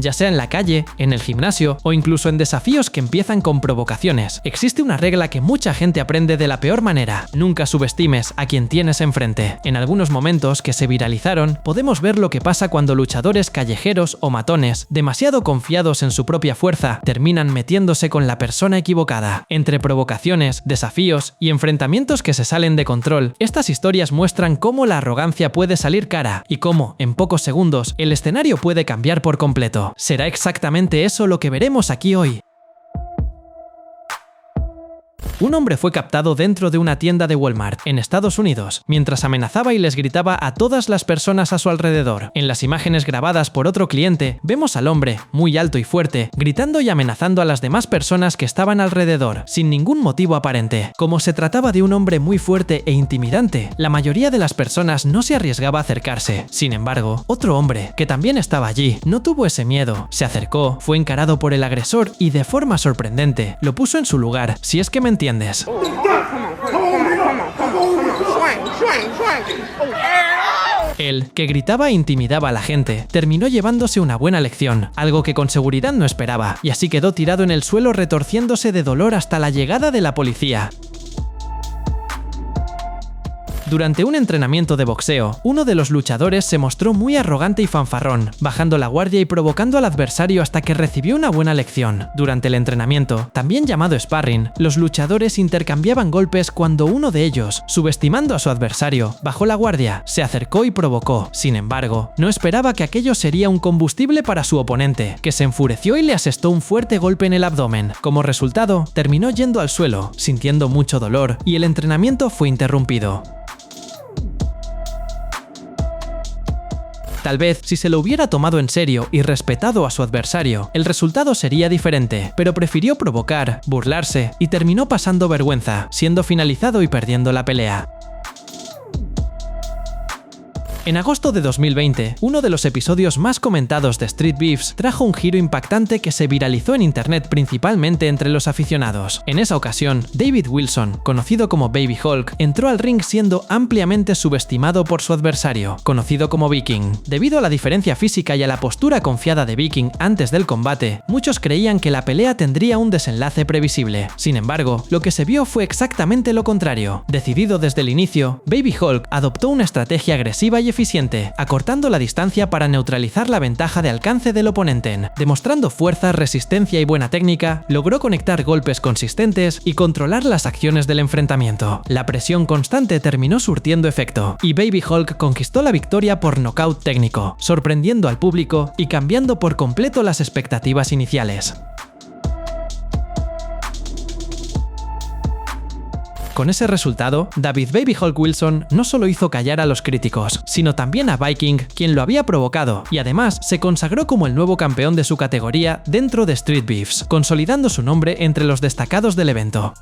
ya sea en la calle, en el gimnasio o incluso en desafíos que empiezan con provocaciones. Existe una regla que mucha gente aprende de la peor manera: nunca subestimes a quien tienes enfrente. En algunos momentos que se viralizaron, podemos ver lo que pasa cuando luchadores callejeros o matones, demasiado confiados en su propia fuerza, terminan metiéndose con la persona equivocada. Entre provocaciones, desafíos y enfrentamientos que se salen de control, estas historias muestran cómo la arrogancia puede salir cara y cómo, en pocos segundos, el escenario puede cambiar por completo. ¿Será exactamente eso lo que veremos aquí hoy? Un hombre fue captado dentro de una tienda de Walmart, en Estados Unidos, mientras amenazaba y les gritaba a todas las personas a su alrededor. En las imágenes grabadas por otro cliente, vemos al hombre, muy alto y fuerte, gritando y amenazando a las demás personas que estaban alrededor, sin ningún motivo aparente. Como se trataba de un hombre muy fuerte e intimidante, la mayoría de las personas no se arriesgaba a acercarse. Sin embargo, otro hombre, que también estaba allí, no tuvo ese miedo. Se acercó, fue encarado por el agresor y, de forma sorprendente, lo puso en su lugar, si es que me entiendes. Él, que gritaba e intimidaba a la gente, terminó llevándose una buena lección, algo que con seguridad no esperaba, y así quedó tirado en el suelo retorciéndose de dolor hasta la llegada de la policía. Durante un entrenamiento de boxeo, uno de los luchadores se mostró muy arrogante y fanfarrón, bajando la guardia y provocando al adversario hasta que recibió una buena lección. Durante el entrenamiento, también llamado sparring, los luchadores intercambiaban golpes cuando uno de ellos, subestimando a su adversario, bajó la guardia, se acercó y provocó. Sin embargo, no esperaba que aquello sería un combustible para su oponente, que se enfureció y le asestó un fuerte golpe en el abdomen. Como resultado, terminó yendo al suelo, sintiendo mucho dolor, y el entrenamiento fue interrumpido. Tal vez, si se lo hubiera tomado en serio y respetado a su adversario, el resultado sería diferente, pero prefirió provocar, burlarse y terminó pasando vergüenza, siendo finalizado y perdiendo la pelea. En agosto de 2020, uno de los episodios más comentados de Street Beefs trajo un giro impactante que se viralizó en internet principalmente entre los aficionados. En esa ocasión, David Wilson, conocido como Baby Hulk, entró al ring siendo ampliamente subestimado por su adversario, conocido como Viking. Debido a la diferencia física y a la postura confiada de Viking antes del combate, muchos creían que la pelea tendría un desenlace previsible. Sin embargo, lo que se vio fue exactamente lo contrario. Decidido desde el inicio, Baby Hulk adoptó una estrategia agresiva y eficiente, acortando la distancia para neutralizar la ventaja de alcance del oponente. Demostrando fuerza, resistencia y buena técnica, logró conectar golpes consistentes y controlar las acciones del enfrentamiento. La presión constante terminó surtiendo efecto, y Baby Hulk conquistó la victoria por nocaut técnico, sorprendiendo al público y cambiando por completo las expectativas iniciales. Con ese resultado, David Baby Hulk Wilson no solo hizo callar a los críticos, sino también a Viking, quien lo había provocado, y además se consagró como el nuevo campeón de su categoría dentro de Street Beefs, consolidando su nombre entre los destacados del evento.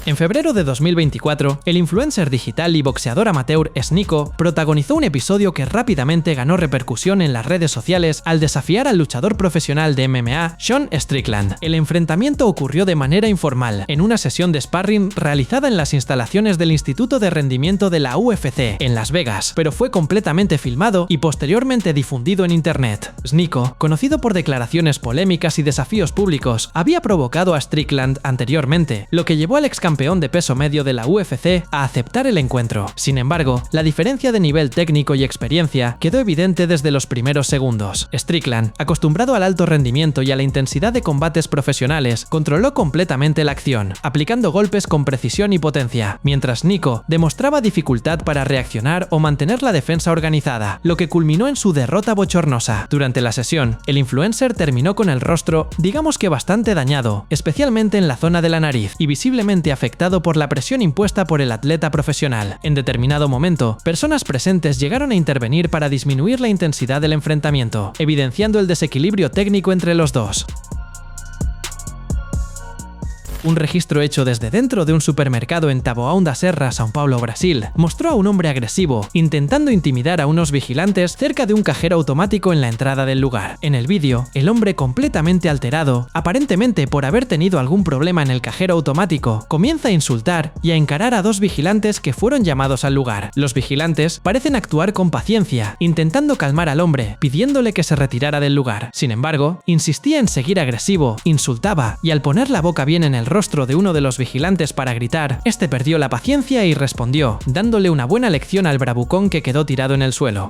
En febrero de 2024, el influencer digital y boxeador amateur Sneako protagonizó un episodio que rápidamente ganó repercusión en las redes sociales al desafiar al luchador profesional de MMA Sean Strickland. El enfrentamiento ocurrió de manera informal, en una sesión de sparring realizada en las instalaciones del Instituto de Rendimiento de la UFC, en Las Vegas, pero fue completamente filmado y posteriormente difundido en internet. Sneako, conocido por declaraciones polémicas y desafíos públicos, había provocado a Strickland anteriormente, lo que llevó al ex campeón de peso medio de la UFC a aceptar el encuentro. Sin embargo, la diferencia de nivel técnico y experiencia quedó evidente desde los primeros segundos. Strickland, acostumbrado al alto rendimiento y a la intensidad de combates profesionales, controló completamente la acción, aplicando golpes con precisión y potencia, mientras Sneako demostraba dificultad para reaccionar o mantener la defensa organizada, lo que culminó en su derrota bochornosa. Durante la sesión, el influencer terminó con el rostro, digamos que bastante dañado, especialmente en la zona de la nariz, y visiblemente afectado por la presión impuesta por el atleta profesional. En determinado momento, personas presentes llegaron a intervenir para disminuir la intensidad del enfrentamiento, evidenciando el desequilibrio técnico entre los dos. Un registro hecho desde dentro de un supermercado en Taboão da Serra, São Paulo, Brasil, mostró a un hombre agresivo intentando intimidar a unos vigilantes cerca de un cajero automático en la entrada del lugar. En el vídeo, el hombre, completamente alterado, aparentemente por haber tenido algún problema en el cajero automático, comienza a insultar y a encarar a dos vigilantes que fueron llamados al lugar. Los vigilantes parecen actuar con paciencia, intentando calmar al hombre, pidiéndole que se retirara del lugar. Sin embargo, insistía en seguir agresivo, insultaba, y al poner la boca bien en el rostro de uno de los vigilantes para gritar, este perdió la paciencia y respondió, dándole una buena lección al bravucón que quedó tirado en el suelo.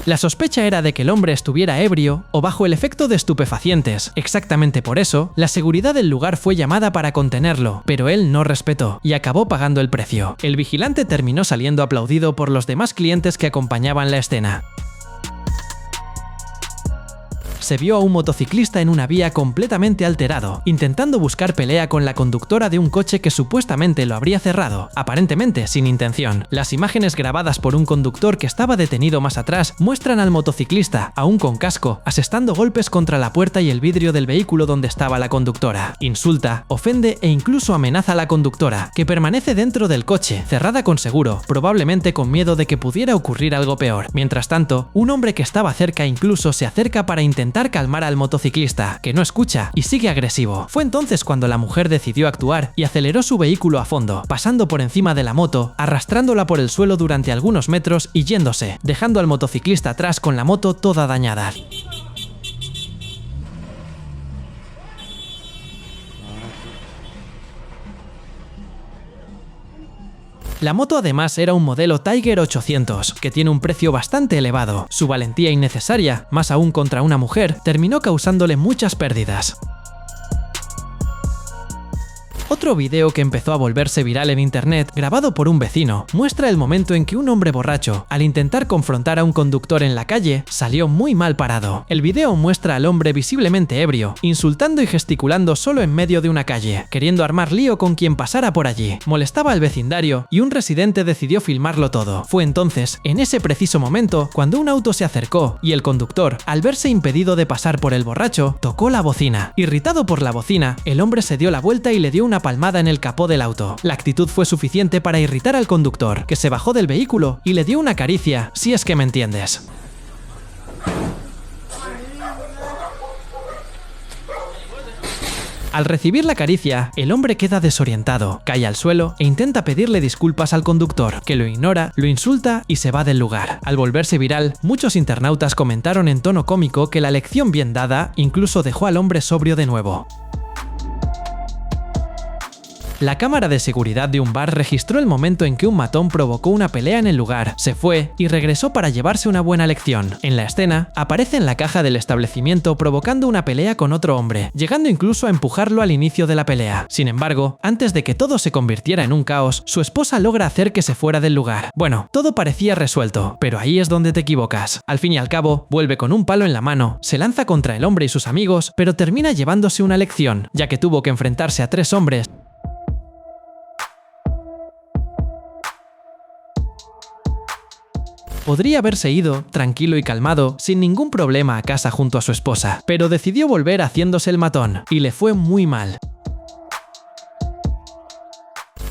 La sospecha era de que el hombre estuviera ebrio o bajo el efecto de estupefacientes. Exactamente por eso, la seguridad del lugar fue llamada para contenerlo, pero él no respetó y acabó pagando el precio. El vigilante terminó saliendo aplaudido por los demás clientes que acompañaban la escena. Se vio a un motociclista en una vía completamente alterado, intentando buscar pelea con la conductora de un coche que supuestamente lo habría cerrado, aparentemente sin intención. Las imágenes grabadas por un conductor que estaba detenido más atrás muestran al motociclista, aún con casco, asestando golpes contra la puerta y el vidrio del vehículo donde estaba la conductora. Insulta, ofende e incluso amenaza a la conductora, que permanece dentro del coche, cerrada con seguro, probablemente con miedo de que pudiera ocurrir algo peor. Mientras tanto, un hombre que estaba cerca incluso se acerca para intentar calmar al motociclista, que no escucha y sigue agresivo. Fue entonces cuando la mujer decidió actuar y aceleró su vehículo a fondo, pasando por encima de la moto, arrastrándola por el suelo durante algunos metros y yéndose, dejando al motociclista atrás con la moto toda dañada. La moto además era un modelo Tiger 800, que tiene un precio bastante elevado. Su valentía innecesaria, más aún contra una mujer, terminó causándole muchas pérdidas. Otro video que empezó a volverse viral en internet, grabado por un vecino, muestra el momento en que un hombre borracho, al intentar confrontar a un conductor en la calle, salió muy mal parado. El video muestra al hombre visiblemente ebrio, insultando y gesticulando solo en medio de una calle, queriendo armar lío con quien pasara por allí. Molestaba al vecindario y un residente decidió filmarlo todo. Fue entonces, en ese preciso momento, cuando un auto se acercó y el conductor, al verse impedido de pasar por el borracho, tocó la bocina. Irritado por la bocina, el hombre se dio la vuelta y le dio una palmada en el capó del auto. La actitud fue suficiente para irritar al conductor, que se bajó del vehículo y le dio una caricia, si es que me entiendes. Al recibir la caricia, el hombre queda desorientado, cae al suelo e intenta pedirle disculpas al conductor, que lo ignora, lo insulta y se va del lugar. Al volverse viral, muchos internautas comentaron en tono cómico que la lección bien dada incluso dejó al hombre sobrio de nuevo. La cámara de seguridad de un bar registró el momento en que un matón provocó una pelea en el lugar, se fue y regresó para llevarse una buena lección. En la escena, aparece en la caja del establecimiento provocando una pelea con otro hombre, llegando incluso a empujarlo al inicio de la pelea. Sin embargo, antes de que todo se convirtiera en un caos, su esposa logra hacer que se fuera del lugar. Bueno, todo parecía resuelto, pero ahí es donde te equivocas. Al fin y al cabo, vuelve con un palo en la mano, se lanza contra el hombre y sus amigos, pero termina llevándose una lección, ya que tuvo que enfrentarse a 3 hombres. Podría haberse ido, tranquilo y calmado, sin ningún problema a casa junto a su esposa, pero decidió volver haciéndose el matón, y le fue muy mal.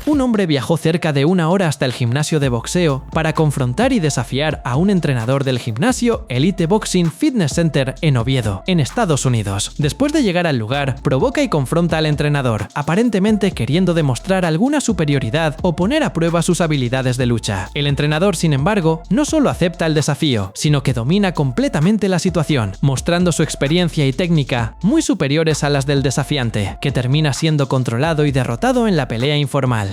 Un hombre viajó cerca de 1 hora hasta el gimnasio de boxeo para confrontar y desafiar a un entrenador del gimnasio Elite Boxing Fitness Center en Oviedo, en Estados Unidos. Después de llegar al lugar, provoca y confronta al entrenador, aparentemente queriendo demostrar alguna superioridad o poner a prueba sus habilidades de lucha. El entrenador, sin embargo, no solo acepta el desafío, sino que domina completamente la situación, mostrando su experiencia y técnica muy superiores a las del desafiante, que termina siendo controlado y derrotado en la pelea informal.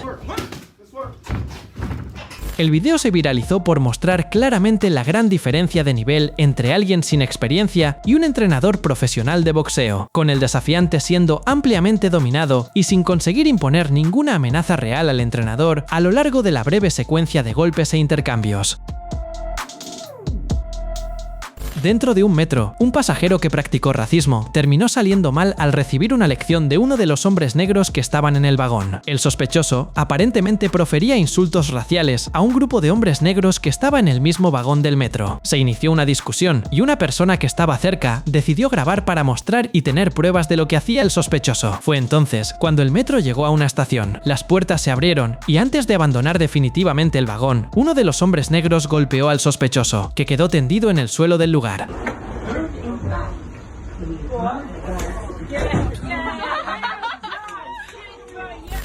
El video se viralizó por mostrar claramente la gran diferencia de nivel entre alguien sin experiencia y un entrenador profesional de boxeo, con el desafiante siendo ampliamente dominado y sin conseguir imponer ninguna amenaza real al entrenador a lo largo de la breve secuencia de golpes e intercambios. Dentro de un metro, un pasajero que practicó racismo terminó saliendo mal al recibir una lección de uno de los hombres negros que estaban en el vagón. El sospechoso aparentemente profería insultos raciales a un grupo de hombres negros que estaba en el mismo vagón del metro. Se inició una discusión y una persona que estaba cerca decidió grabar para mostrar y tener pruebas de lo que hacía el sospechoso. Fue entonces cuando el metro llegó a una estación. Las puertas se abrieron y antes de abandonar definitivamente el vagón, uno de los hombres negros golpeó al sospechoso, que quedó tendido en el suelo del lugar.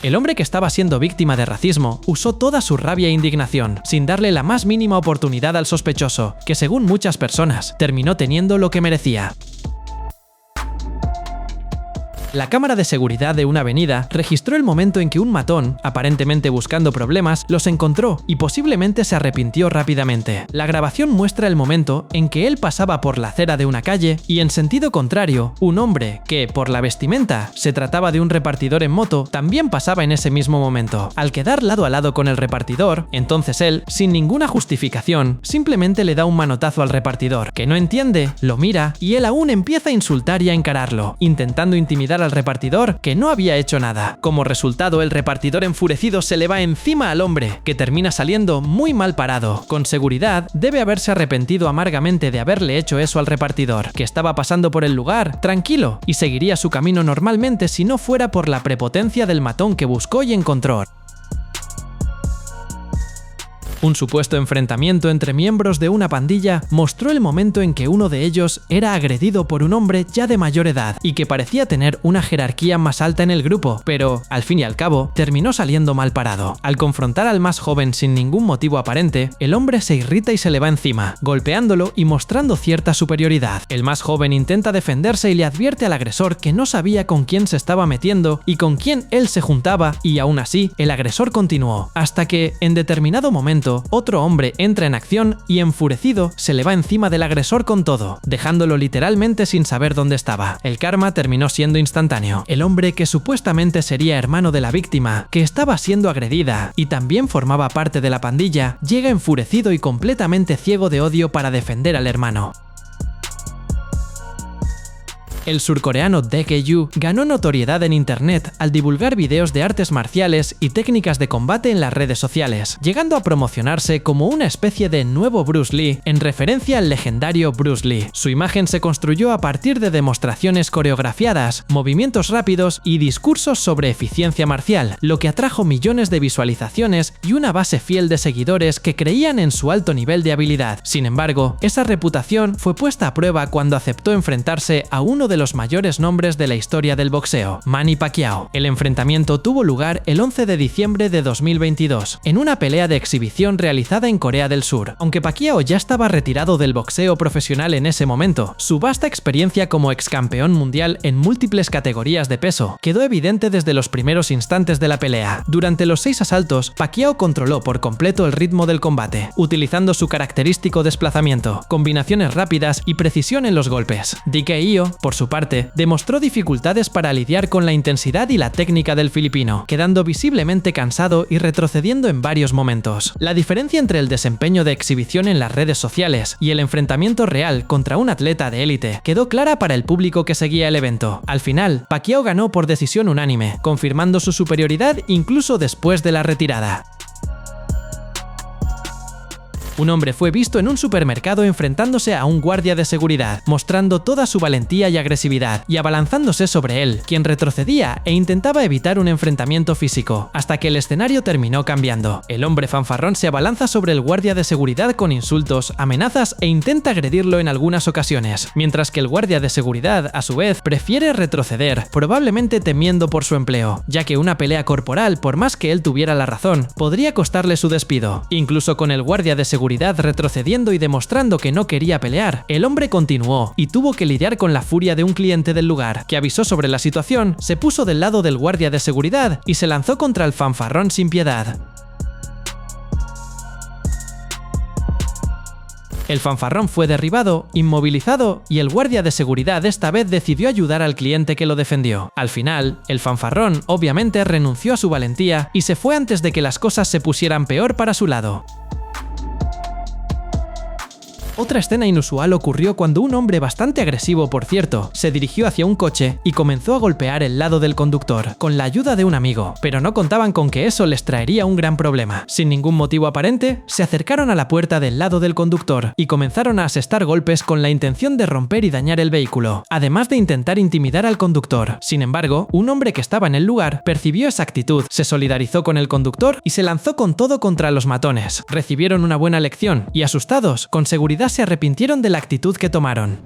El hombre que estaba siendo víctima de racismo usó toda su rabia e indignación, sin darle la más mínima oportunidad al sospechoso, que según muchas personas, terminó teniendo lo que merecía. La cámara de seguridad de una avenida registró el momento en que un matón, aparentemente buscando problemas, los encontró y posiblemente se arrepintió rápidamente. La grabación muestra el momento en que él pasaba por la acera de una calle y en sentido contrario, un hombre que, por la vestimenta, se trataba de un repartidor en moto, también pasaba en ese mismo momento. Al quedar lado a lado con el repartidor, entonces él, sin ninguna justificación, simplemente le da un manotazo al repartidor, que no entiende, lo mira y él aún empieza a insultar y a encararlo, intentando intimidar al repartidor, que no había hecho nada. Como resultado, el repartidor enfurecido se le va encima al hombre, que termina saliendo muy mal parado. Con seguridad, debe haberse arrepentido amargamente de haberle hecho eso al repartidor, que estaba pasando por el lugar, tranquilo, y seguiría su camino normalmente si no fuera por la prepotencia del matón que buscó y encontró. Un supuesto enfrentamiento entre miembros de una pandilla mostró el momento en que uno de ellos era agredido por un hombre ya de mayor edad y que parecía tener una jerarquía más alta en el grupo, pero, al fin y al cabo, terminó saliendo mal parado. Al confrontar al más joven sin ningún motivo aparente, el hombre se irrita y se le va encima, golpeándolo y mostrando cierta superioridad. El más joven intenta defenderse y le advierte al agresor que no sabía con quién se estaba metiendo y con quién él se juntaba, y aún así, el agresor continuó, hasta que, en determinado momento, otro hombre entra en acción y enfurecido se le va encima del agresor con todo, dejándolo literalmente sin saber dónde estaba. El karma terminó siendo instantáneo. El hombre que supuestamente sería hermano de la víctima, que estaba siendo agredida y también formaba parte de la pandilla, llega enfurecido y completamente ciego de odio para defender al hermano. El surcoreano Tae-Yu ganó notoriedad en internet al divulgar videos de artes marciales y técnicas de combate en las redes sociales, llegando a promocionarse como una especie de nuevo Bruce Lee en referencia al legendario Bruce Lee. Su imagen se construyó a partir de demostraciones coreografiadas, movimientos rápidos y discursos sobre eficiencia marcial, lo que atrajo millones de visualizaciones y una base fiel de seguidores que creían en su alto nivel de habilidad. Sin embargo, esa reputación fue puesta a prueba cuando aceptó enfrentarse a uno de los mayores nombres de la historia del boxeo, Manny Pacquiao. El enfrentamiento tuvo lugar el 11 de diciembre de 2022, en una pelea de exhibición realizada en Corea del Sur. Aunque Pacquiao ya estaba retirado del boxeo profesional en ese momento, su vasta experiencia como ex campeón mundial en múltiples categorías de peso quedó evidente desde los primeros instantes de la pelea. Durante los 6 asaltos, Pacquiao controló por completo el ritmo del combate, utilizando su característico desplazamiento, combinaciones rápidas y precisión en los golpes. Tae-Yu, por su parte, demostró dificultades para lidiar con la intensidad y la técnica del filipino, quedando visiblemente cansado y retrocediendo en varios momentos. La diferencia entre el desempeño de exhibición en las redes sociales y el enfrentamiento real contra un atleta de élite quedó clara para el público que seguía el evento. Al final, Pacquiao ganó por decisión unánime, confirmando su superioridad incluso después de la retirada. Un hombre fue visto en un supermercado enfrentándose a un guardia de seguridad, mostrando toda su valentía y agresividad, y abalanzándose sobre él, quien retrocedía e intentaba evitar un enfrentamiento físico, hasta que el escenario terminó cambiando. El hombre fanfarrón se abalanza sobre el guardia de seguridad con insultos, amenazas e intenta agredirlo en algunas ocasiones, mientras que el guardia de seguridad, a su vez, prefiere retroceder, probablemente temiendo por su empleo, ya que una pelea corporal, por más que él tuviera la razón, podría costarle su despido. Incluso con el guardia de seguridad retrocediendo y demostrando que no quería pelear, el hombre continuó y tuvo que lidiar con la furia de un cliente del lugar, que avisó sobre la situación, se puso del lado del guardia de seguridad y se lanzó contra el fanfarrón sin piedad. El fanfarrón fue derribado, inmovilizado y el guardia de seguridad esta vez decidió ayudar al cliente que lo defendió. Al final, el fanfarrón obviamente renunció a su valentía y se fue antes de que las cosas se pusieran peor para su lado. Otra escena inusual ocurrió cuando un hombre bastante agresivo, por cierto, se dirigió hacia un coche y comenzó a golpear el lado del conductor, con la ayuda de un amigo, pero no contaban con que eso les traería un gran problema. Sin ningún motivo aparente, se acercaron a la puerta del lado del conductor y comenzaron a asestar golpes con la intención de romper y dañar el vehículo, además de intentar intimidar al conductor. Sin embargo, un hombre que estaba en el lugar percibió esa actitud, se solidarizó con el conductor y se lanzó con todo contra los matones. Recibieron una buena lección y, asustados, con seguridad se arrepintieron de la actitud que tomaron.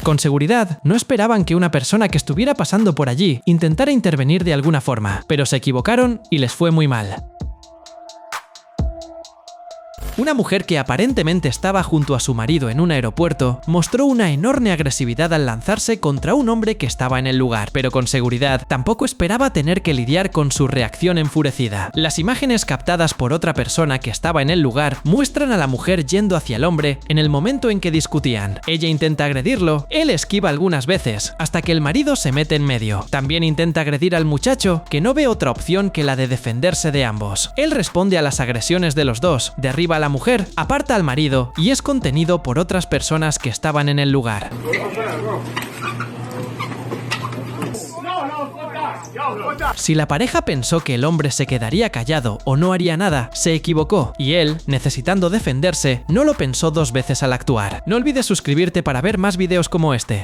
Con seguridad, no esperaban que una persona que estuviera pasando por allí intentara intervenir de alguna forma, pero se equivocaron y les fue muy mal. Una mujer que aparentemente estaba junto a su marido en un aeropuerto mostró una enorme agresividad al lanzarse contra un hombre que estaba en el lugar, pero con seguridad tampoco esperaba tener que lidiar con su reacción enfurecida. Las imágenes captadas por otra persona que estaba en el lugar muestran a la mujer yendo hacia el hombre en el momento en que discutían. Ella intenta agredirlo, él esquiva algunas veces, hasta que el marido se mete en medio. También intenta agredir al muchacho, que no ve otra opción que la de defenderse de ambos. Él responde a las agresiones de los dos, derriba a la mujer, aparta al marido y es contenido por otras personas que estaban en el lugar. Si la pareja pensó que el hombre se quedaría callado o no haría nada, se equivocó, y él, necesitando defenderse, no lo pensó dos veces al actuar. No olvides suscribirte para ver más vídeos como este.